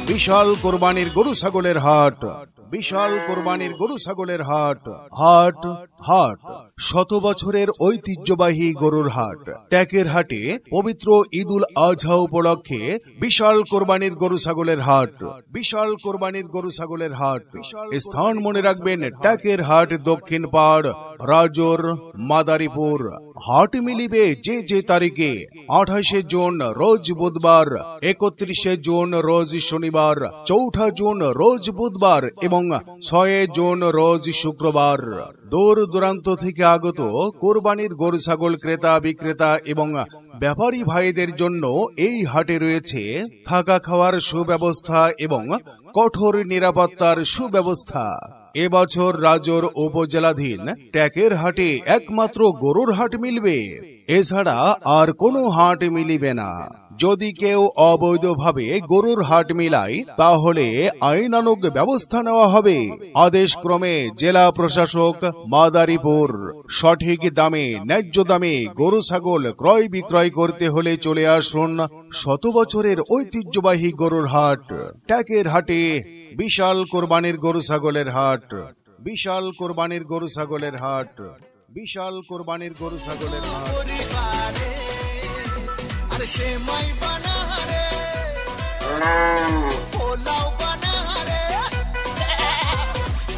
বিশাল কোরবানির গরু ছাগলের হাট, বিশাল কোরবানির গরু ছাগলের হাট, হাট হাট 100 বছরের ঐতিহ্যবাহী গরুর হাট। ট্যাকের হাটে পবিত্র ঈদুল আজহা উপলক্ষে বিশাল কোরবানির গরু ছাগলের হাট, বিশাল কোরবানির গরু ছাগলের হাট। স্থান মনে রাখবেন, ট্যাকের হাট, দক্ষিণ পাড়, রাজোর, মাদারীপুর। হাট মিলিবে যে তারিখে 28 জুন রোজ বুধবার, 31 জুন রোজ শনিবার, 4 জুন রোজ বুধবার এবং 6 জুন রোজ শুক্রবার। দূর দূরান্ত থেকে আগত কোরবানির গরু ছাগল ক্রেতা বিক্রেতা এবং ব্যাপারী ভাইদের জন্য এই হাটে রয়েছে থাকা খাওয়ার সুব্যবস্থা এবং কঠোর নিরাপত্তার সুব্যবস্থা। এবছর রাজোর উপজেলাধীন ট্যাকের হাটে একমাত্র গরুর হাট মিলবে, এছাড়া আর কোনো হাট মিলিবে না। যদি কেউ অবৈধভাবে গরুর হাট মিলায় তাহলে আইনানুগ ব্যবস্থা নেওয়া হবে। আদেশ ক্রমে জেলা প্রশাসক, মাদারীপুর। সঠিক দামে, ন্যায্য দামে গরু ছাগল ক্রয় বিক্রয় করতে হলে চলে আসুন 100 বছরের ঐতিহ্যবাহী গরুর হাট। ট্যাকের হাটে বিশাল কোরবানির গরু ছাগলের হাট, বিশাল কোরবানির গরু ছাগলের হাট, বিশাল কোরবানির গরু ছাগলের হাট। সেমাই বানা রে, পোলাও বানা রে,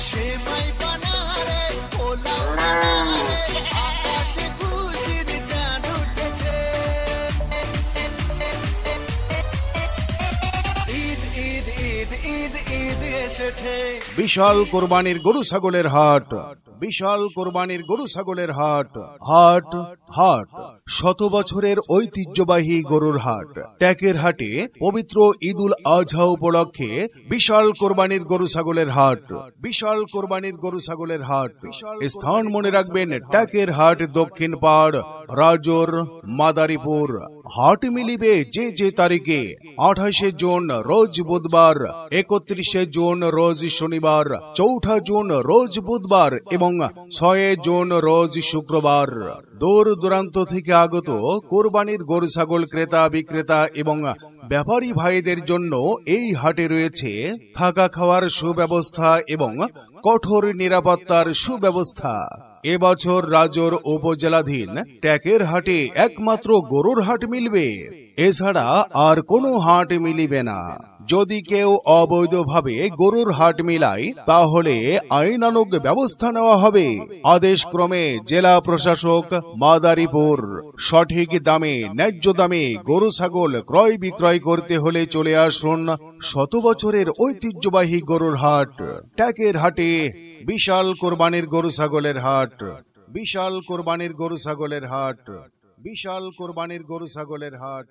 সেমাই বানা রে, পোলাও বানা রে, আকাশে খুশির চাঁদ উঠেছে। ঈদ ঈদ ঈদ ঈদ ঈদ এসেছে। বিশাল কোরবানির গরু ছাগলের হাট, বিশাল কোরবানির গরু ছাগলের হাট, হাট হাট 100 বছরের ঐতিহ্যবাহী গরুর হাট। ট্যাকের হাটে পবিত্র ঈদুল আজহা উপলক্ষে বিশাল কোরবানির গরু ছাগলের হাট, বিশাল কোরবানির গরু ছাগলের হাট। স্থান মনে রাখবেন, ট্যাকের হাট, দক্ষিণ পাড়, রাজোর, মাদারীপুর। হাট মিলিবে যে তারিখে 28 জুন রোজ বুধবার, 31 জুন রোজ শনিবার, 4 জুন রোজ বুধবার এবং 6 জুন রোজ শুক্রবার। দূর দূরান্ত থেকে আগত কোরবানির গরু ছাগল ক্রেতা বিক্রেতা এবং ব্যাপারী ভাইদের জন্য এই হাটে রয়েছে থাকা খাওয়ার সুব্যবস্থা এবং কঠোর নিরাপত্তার সুব্যবস্থা। এবছর রাজোর উপজেলাধীন ট্যাকের হাটে একমাত্র গরুর হাট মিলবে, এছাড়া আর কোনো হাট মিলিবে না। যদি কেউ অবৈধভাবে গরুর হাট মিলায় তাহলে আইনানুগ ব্যবস্থা নেওয়া হবে। আদেশ ক্রমে জেলা প্রশাসক, মাদারীপুর। সঠিক দামে, ন্যায্য দামে গরু ছাগল ক্রয় বিক্রয় করতে হলে চলে আসুন 100 বছরের ঐতিহ্যবাহী গরুর হাট। ট্যাকের হাটে বিশাল কোরবানির গরু ছাগলের হাট, বিশাল কোরবানির গরু ছাগলের হাট, বিশাল কোরবানির গরু ছাগলের হাট।